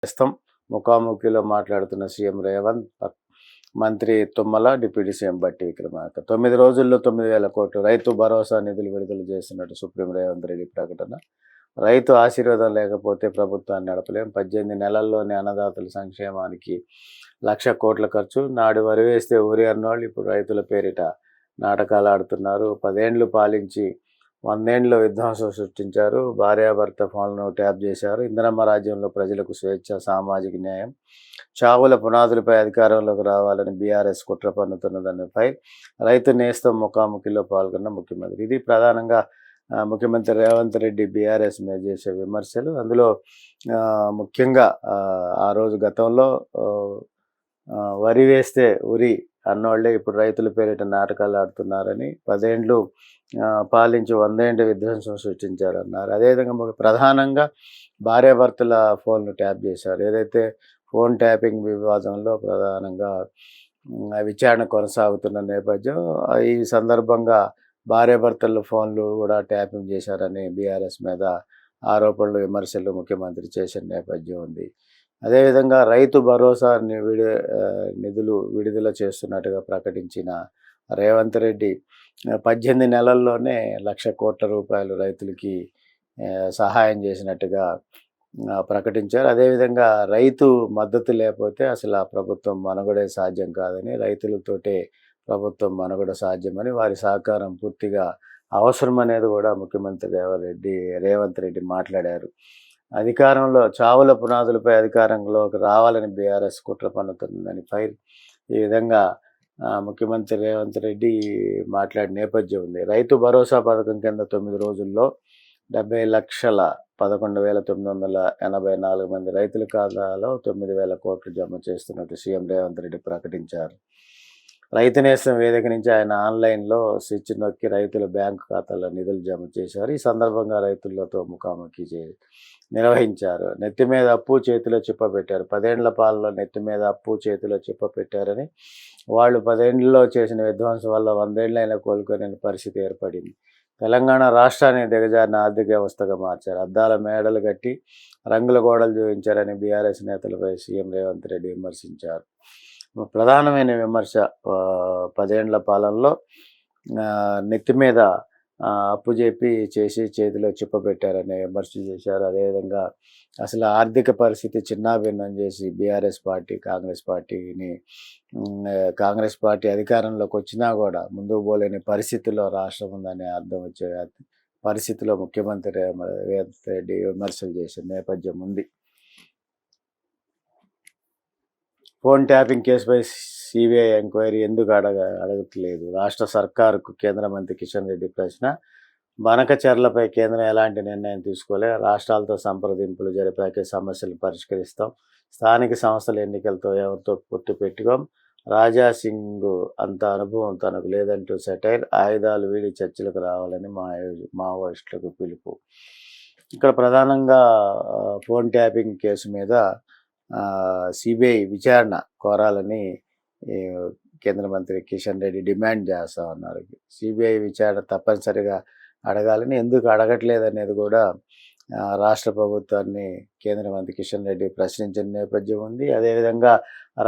ప్రస్తుతం ముఖాముఖిలో మాట్లాడుతున్న సీఎం రేవంత్, మంత్రి తుమ్మల, డిప్యూటీ సీఎం బట్టి విక్రమార్క. 9 రోజుల్లో 9,000 కోట్లు రైతు భరోసా నిధులు విడుదల చేస్తున్నట్టు సుప్రీం రేవంత్ రెడ్డి ప్రకటన. రైతు ఆశీర్వాదం లేకపోతే ప్రభుత్వాన్ని నడపలేం. 18 నెలల్లోనే అన్నదాతల సంక్షేమానికి 1,00,000 కోట్ల ఖర్చు. నాడు వరి వేస్తే ఊరి అన్నోళ్ళు ఇప్పుడు రైతుల పేరిట నాటకాలు ఆడుతున్నారు. 10 ఏండ్లు పాలించి 100 ఏండ్ల విధ్వంసం సృష్టించారు. భార్యాభర్త ఫోన్లను ట్యాప్ చేశారు. ఇందిరమ్మ రాజ్యంలో ప్రజలకు స్వేచ్ఛ, సామాజిక న్యాయం, చావుల పునాదులపై అధికారంలోకి రావాలని బీఆర్ఎస్ కుట్ర పన్నుతున్నదానిపై రైతు నేస్తం ముఖాముఖిలో పాల్గొన్న ముఖ్యమంత్రి. ఇది ప్రధానంగా ముఖ్యమంత్రి రేవంత్ రెడ్డి బీఆర్ఎస్ మీద చేసే విమర్శలు. అందులో ముఖ్యంగా ఆ రోజు గతంలో వరి వేస్తే ఉరి అన్నోళ్లే ఇప్పుడు రైతుల పేరిట నాటకాలు ఆడుతున్నారని, 10 ఏండ్లు పాలించి 100 ఏండ్ల విధ్వంసం సృష్టించారన్నారు. అదేవిధంగా ప్రధానంగా భార్యాభర్తల ఫోన్లు ట్యాప్ చేశారు. ఏదైతే ఫోన్ ట్యాపింగ్ వివాదంలో ప్రధానంగా విచారణ కొనసాగుతున్న నేపథ్యం, ఈ సందర్భంగా భార్యాభర్తల ఫోన్లు కూడా ట్యాపింగ్ చేశారని బీఆర్ఎస్ మీద ఆరోపణలు, విమర్శలు ముఖ్యమంత్రి చేసిన నేపథ్యం ఉంది. అదేవిధంగా రైతు భరోసా నిధులు విడుదల చేస్తున్నట్టుగా ప్రకటించిన రేవంత్ రెడ్డి 18 నెలల్లోనే 1,00,000 కోట్ల రూపాయలు రైతులకి సహాయం చేసినట్టుగా ప్రకటించారు. అదేవిధంగా రైతు మద్దతు లేకపోతే అసలు ఆ ప్రభుత్వం మనుగడే సాధ్యం కాదని, రైతులతోటే ప్రభుత్వం మనుగడ సాధ్యమని, వారి సహకారం పూర్తిగా అవసరం అనేది కూడా ముఖ్యమంత్రి రేవంత్ రెడ్డి మాట్లాడారు. అధికారంలో చావుల పునాదులపై అధికారంలోకి రావాలని బీఆర్ఎస్ కుట్ర పన్నుతుందని ఈ విధంగా ముఖ్యమంత్రి రేవంత్ రెడ్డి మాట్లాడిన నేపథ్యం ఉంది. రైతు భరోసా పథకం కింద 9 రోజుల్లో 70,11,984 మంది రైతుల ఖాతాలో 9,000 కోట్లు జమ చేస్తున్నట్టు సీఎం రేవంత్ రెడ్డి ప్రకటించారు. రైతు నేస్తం వేదిక నుంచి ఆయన ఆన్లైన్లో స్విచ్ నొక్కి రైతుల బ్యాంకు ఖాతాలో నిధులు జమ చేశారు. ఈ సందర్భంగా రైతులతో ముఖాముఖి నిర్వహించారు. నెత్తి మీద అప్పు, చేతిలో చిప్ప పెట్టారు. 10 ఏండ్ల పాలనలో నెత్తి మీద అప్పు, చేతిలో చిప్ప పెట్టారని, వాళ్ళు 10 ఏండ్లలో చేసిన విధ్వంసం వల్ల 100 ఏళ్ళైనా కోలుకునే పరిస్థితి ఏర్పడింది. తెలంగాణ రాష్ట్రాన్ని దిగజారిన ఆర్థిక వ్యవస్థగా మార్చారు. అద్దాల మేడలు కట్టి రంగుల గోడలు చూపించారని బీఆర్ఎస్ నేతలపై సీఎం రేవంత్ రెడ్డి విమర్శించారు. ప్రధానమైన విమర్శ 10 ఏండ్ల పాలనలో నెత్తి మీద అప్పు చేసి చేతిలో చిప్ప పెట్టారనే విమర్శ చేశారు. అదేవిధంగా అసలు ఆర్థిక పరిస్థితి చిన్నాభిన్నం చేసి బీఆర్ఎస్ పార్టీ కాంగ్రెస్ పార్టీ అధికారంలోకి వచ్చినా కూడా ముందుకు పోలేని పరిస్థితిలో రాష్ట్రం ఉందనే అర్థం వచ్చే పరిస్థితిలో ముఖ్యమంత్రి రేవంత్ రెడ్డి విమర్శలు చేసిన నేపథ్యం ఉంది. ఫోన్ ట్యాపింగ్ కేసుపై సిబిఐ ఎంక్వైరీ ఎందుకు అడగట్లేదు? రాష్ట్ర సర్కారుకు కేంద్ర మంత్రి కిషన్ రెడ్డి ప్రశ్న. బనకచెర్లపై కేంద్రం ఎలాంటి నిర్ణయం తీసుకోలే. రాష్ట్రాలతో సంప్రదింపులు జరిపాకే సమస్యలు పరిష్కరిస్తాం. స్థానిక సంస్థల ఎన్నికలతో ఎవరితో పొత్తు పెట్టుకోం. రాజా సింగ్ అంత అనుభవం తనకు లేదంటూ సెటైర్. ఆయుధాలు వీడి చర్చలకు రావాలని మావోయిస్టులకు పిలుపు. ఇక్కడ ప్రధానంగా ఫోన్ ట్యాపింగ్ కేసు మీద సిబిఐ విచారణ కోరాలని కేంద్ర మంత్రి కిషన్ రెడ్డి డిమాండ్ చేస్తూ ఉన్నారు. సిబిఐ విచారణ తప్పనిసరిగా అడగాలని, ఎందుకు అడగట్లేదు అనేది కూడా రాష్ట్ర ప్రభుత్వాన్ని కేంద్ర మంత్రి కిషన్ రెడ్డి ప్రశ్నించిన నేపథ్యం ఉంది. అదేవిధంగా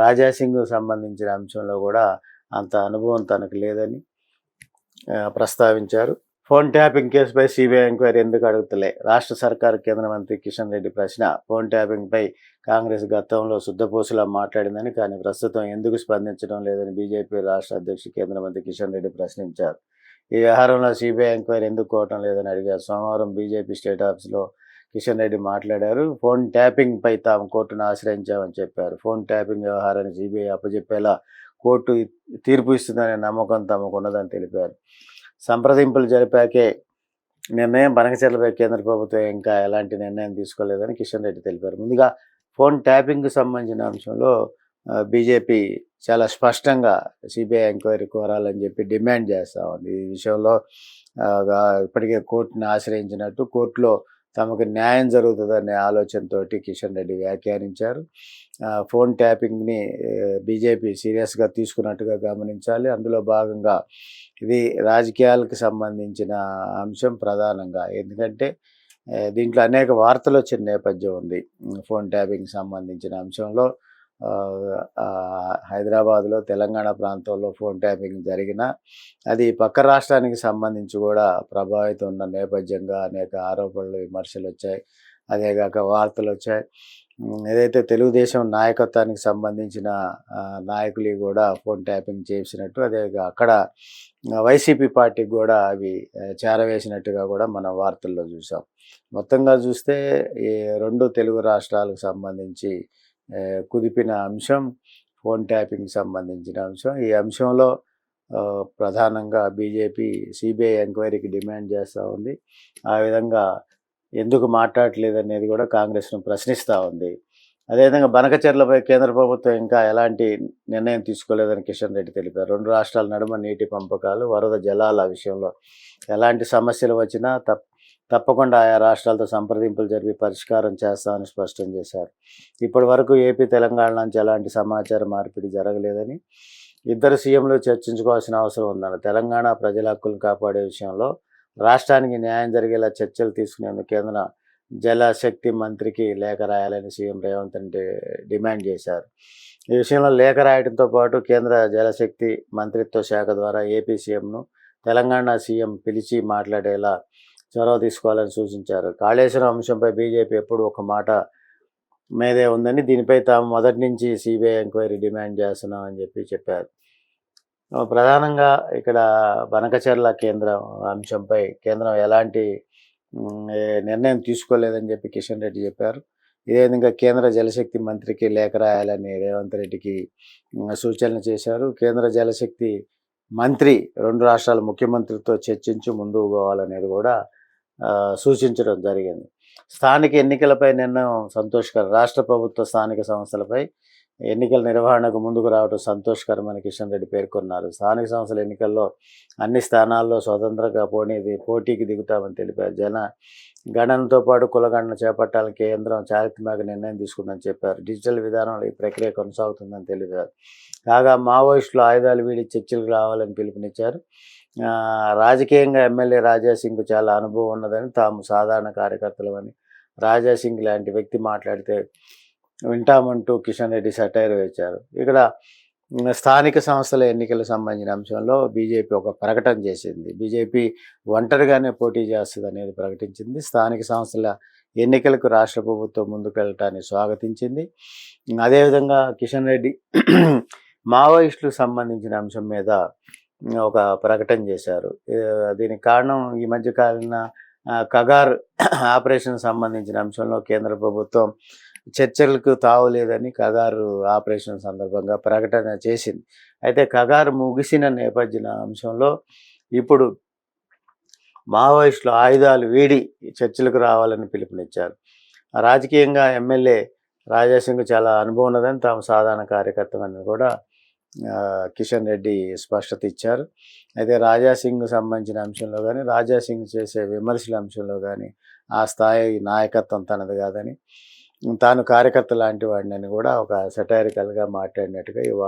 రాజాసింగ్ సంబంధించిన అంశంలో కూడా అంత అనుభవం తనకు లేదని ప్రస్తావించారు. ఫోన్ ట్యాపింగ్ కేసుపై సిబిఐ ఎంక్వైరీ ఎందుకు అడుగుతలే? రాష్ట్ర సర్కారు కేంద్ర మంత్రి కిషన్ రెడ్డి ప్రశ్న. ఫోన్ ట్యాపింగ్పై కాంగ్రెస్ గతంలో శుద్ధపూసలా మాట్లాడిందని, కానీ ప్రస్తుతం ఎందుకు స్పందించడం లేదని బీజేపీ రాష్ట్ర అధ్యక్షుడు కేంద్ర మంత్రి కిషన్ రెడ్డి ప్రశ్నించారు. ఈ వ్యవహారంలో సిబిఐ ఎంక్వైరీ ఎందుకు కోవటం లేదని అడిగారు. సోమవారం బీజేపీ స్టేట్ ఆఫీస్లో కిషన్ రెడ్డి మాట్లాడారు. ఫోన్ ట్యాపింగ్పై తాము కోర్టును ఆశ్రయించామని చెప్పారు. ఫోన్ ట్యాపింగ్ వ్యవహారాన్ని సిబిఐ అప్పచెప్పేలా కోర్టు తీర్పు ఇస్తుందనే నమ్మకం తమకు ఉన్నదని తెలిపారు. సంప్రదింపులు జరిపాకే నిర్ణయం. బనకచెర్లపై కేంద్ర ప్రభుత్వం ఇంకా ఎలాంటి నిర్ణయం తీసుకోలేదని కిషన్ రెడ్డి తెలిపారు. ముందుగా ఫోన్ ట్యాపింగ్కి సంబంధించిన అంశంలో బీజేపీ చాలా స్పష్టంగా సిబిఐ ఎంక్వైరీ కోరాలని చెప్పి డిమాండ్ చేస్తూ ఉంది. ఈ విషయంలో ఇప్పటికే కోర్టును ఆశ్రయించినట్టు, కోర్టులో తమకు న్యాయం జరుగుతుందనే ఆలోచనతో కిషన్ రెడ్డి వ్యాఖ్యానించారు. ఫోన్ ట్యాపింగ్ని బీజేపీ సీరియస్గా తీసుకున్నట్టుగా గమనించాలి. అందులో భాగంగా ఇది రాజకీయాలకు సంబంధించిన అంశం ప్రధానంగా. ఎందుకంటే దీంట్లో అనేక వార్తలు వచ్చిన నేపథ్యం ఉంది. ఫోన్ ట్యాపింగ్‌కి సంబంధించిన అంశంలో హైదరాబాద్‌లో, తెలంగాణ ప్రాంతంలో ఫోన్ ట్యాపింగ్ జరిగినా, అది పక్క రాష్ట్రానికి సంబంధించి కూడా ప్రభావితం ఉన్న నేపథ్యంగా అనేక ఆరోపణలు, విమర్శలొచ్చాయి. అదేగాక వార్తలొచ్చాయి. ఏదైతే తెలుగుదేశం నాయకత్వానికి సంబంధించిన నాయకులు కూడా ఫోన్ ట్యాపింగ్ చేసినట్టు, అక్కడ వైసీపీ పార్టీకి కూడా అవి చేరవేసినట్టుగా కూడా మనం వార్తల్లో చూసాం. మొత్తంగా చూస్తే ఈ 2 తెలుగు రాష్ట్రాలకు సంబంధించి కుదిపిన అంశం ఫోన్ ట్యాపింగ్‌కి సంబంధించిన అంశం. ఈ అంశంలో ప్రధానంగా బీజేపీ సీబీఐ ఎంక్వైరీకి డిమాండ్ చేస్తూ ఉంది. ఆ విధంగా ఎందుకు మాట్లాడట్లేదనేది కూడా కాంగ్రెస్‌ను ప్రశ్నిస్తూ ఉంది. అదేవిధంగా బనకచెర్లపై కేంద్ర ప్రభుత్వం ఇంకా ఎలాంటి నిర్ణయం తీసుకోలేదని కిషన్ రెడ్డి తెలిపారు. 2 రాష్ట్రాల నడుమ నీటి పంపకాలు, వరద జలాల విషయంలో ఎలాంటి సమస్యలు వచ్చినా తప్పకుండా ఆయా రాష్ట్రాలతో సంప్రదింపులు జరిపి పరిష్కారం చేస్తామని స్పష్టం చేశారు. ఇప్పటి వరకు ఏపీ, తెలంగాణ నుంచి ఎలాంటి సమాచార మార్పిడి జరగలేదని, ఇద్దరు సీఎంలు చర్చించుకోవాల్సిన అవసరం ఉందన్నారు. తెలంగాణ ప్రజల హక్కులను కాపాడే విషయంలో రాష్ట్రానికి న్యాయం జరిగేలా చర్చలు తీసుకునేందుకు కేంద్ర జలశక్తి మంత్రికి లేఖ రాయాలని సీఎం రేవంత్ రెడ్డి డిమాండ్ చేశారు. ఈ విషయంలో లేఖ రాయడంతో పాటు కేంద్ర జలశక్తి మంత్రిత్వ శాఖ ద్వారా ఏపీ సీఎంను తెలంగాణ సీఎం పిలిచి మాట్లాడేలా చొరవ తీసుకోవాలని సూచించారు. కాళేశ్వరం అంశంపై బీజేపీ ఎప్పుడు ఒక మాట మీదే ఉందని, దీనిపై తాము మొదటి నుంచి సిబిఐ ఎంక్వైరీ డిమాండ్ చేస్తున్నామని చెప్పారు. ప్రధానంగా ఇక్కడ బనకచెర్ల కేంద్రం అంశంపై కేంద్రం ఎలాంటి నిర్ణయం తీసుకోలేదని చెప్పి కిషన్ రెడ్డి చెప్పారు. ఇదే విధంగా కేంద్ర జలశక్తి మంత్రికి లేఖ రాయాలని రేవంత్ రెడ్డికి సూచనలు చేశారు. కేంద్ర జలశక్తి మంత్రి 2 రాష్ట్రాల ముఖ్యమంత్రితో చర్చించి ముందుకు పోవాలనేది కూడా సూచించడం జరిగింది. స్థానిక ఎన్నికలపై నిర్ణయం సంతోషకరం. రాష్ట్ర ప్రభుత్వ స్థానిక సంస్థలపై ఎన్నికల నిర్వహణకు ముందుకు రావడం సంతోషకరమని కిషన్ రెడ్డి పేర్కొన్నారు. స్థానిక సంస్థల ఎన్నికల్లో అన్ని స్థానాల్లో స్వతంత్రంగా పోటీకి దిగుతామని తెలిపారు. గణనతో పాటు కులగణన చేపట్టాలని కేంద్రం చారిత్రాత్మక నిర్ణయం తీసుకుందని చెప్పారు. డిజిటల్ విధానంలో ఈ ప్రక్రియ కొనసాగుతుందని తెలిపారు. కాగా మావోయిస్టులు ఆయుధాలు వీడి చర్చలకు రావాలని పిలుపునిచ్చారు. రాజకీయంగా ఎమ్మెల్యే రాజాసింగ్కు చాలా అనుభవం ఉన్నదని, తాము సాధారణ కార్యకర్తలమని, రాజాసింగ్ లాంటి వ్యక్తి మాట్లాడితే వింటామంటూ కిషన్ రెడ్డి సెటైర్ వేశారు. ఇక్కడ స్థానిక సంస్థల ఎన్నికలకు సంబంధించిన అంశంలో బీజేపీ ఒక ప్రకటన చేసింది. బీజేపీ ఒంటరిగానే పోటీ చేస్తుంది అనేది ప్రకటించింది. స్థానిక సంస్థల ఎన్నికలకు రాష్ట్ర ప్రభుత్వం ముందుకు వెళ్ళటాన్ని స్వాగతించింది. అదేవిధంగా కిషన్ రెడ్డి మావోయిస్టులకు సంబంధించిన అంశం మీద ఒక ప్రకటన చేశారు. దీనికి కారణం ఈ మధ్యకాలంలో కగార్ ఆపరేషన్ సంబంధించిన అంశంలో కేంద్ర ప్రభుత్వం చర్చలకు తావులేదని కగారు ఆపరేషన్ సందర్భంగా ప్రకటన చేసింది. అయితే కగారు ముగిసిన నేపథ్య అంశంలో ఇప్పుడు మావోయిస్టులు ఆయుధాలు వీడి చర్చలకు రావాలని పిలుపునిచ్చారు. రాజకీయంగా ఎమ్మెల్యే రాజాసింగ్ చాలా అనుభవం ఉన్నదని, తాము సాధారణ కార్యకర్తమని కూడా కిషన్ రెడ్డి స్పష్టత ఇచ్చారు. అయితే రాజాసింగ్ సంబంధించిన అంశంలో కానీ, రాజాసింగ్ చేసే విమర్శల అంశంలో కానీ ఆ స్థాయి నాయకత్వం తనది కాదని, తాను కార్యకర్త లాంటి వాడిని కూడా ఒక సెటైరికల్గా మాట్లాడినట్టుగా